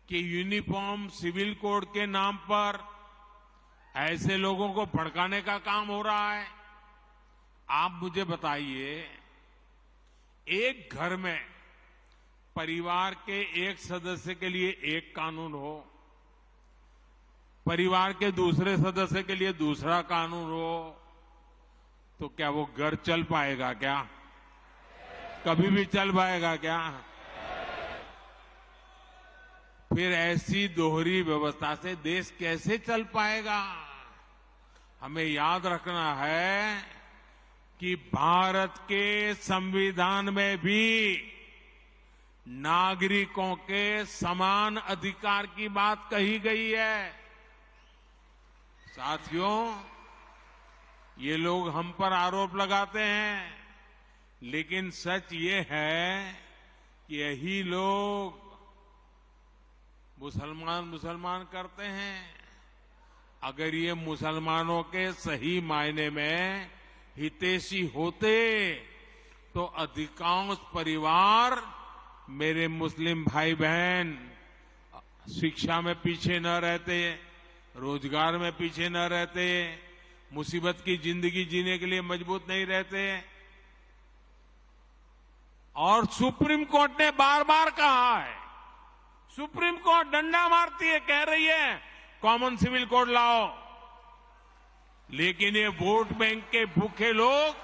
कि uniform civil code के नाम पर ऐसे लोगों को भड़काने का काम हो रहा है। आप मुझे बताइए, एक घर में परिवार के एक सदस्य के लिए एक कानून हो, परिवार के दूसरे सदस्य के लिए दूसरा कानून हो, तो क्या वो घर चल पाएगा क्या? कभी भी चल पाएगा क्या? फिर ऐसी दोहरी व्यवस्था से देश कैसे चल पाएगा? हमें याद रखना है कि भारत के संविधान में भी नागरिकों के समान अधिकार की बात कही गई है। साथियों, ये लोग हम पर आरोप लगाते हैं, लेकिन सच ये है कि यही लोग मुसलमान करते हैं। अगर ये मुसलमानों के सही मायने में हितैषी होते तो अधिकांश परिवार, मेरे मुस्लिम भाई बहन, शिक्षा में पीछे न रहते, रोजगार में पीछे न रहते, मुसीबत की जिंदगी जीने के लिए मजबूत नहीं रहते। और सुप्रीम कोर्ट ने बार बार कहा है, सुप्रीम कोर्ट डंडा मारती है, कह रही है कॉमन सिविल कोड लाओ, लेकिन ये वोट बैंक के भूखे लोग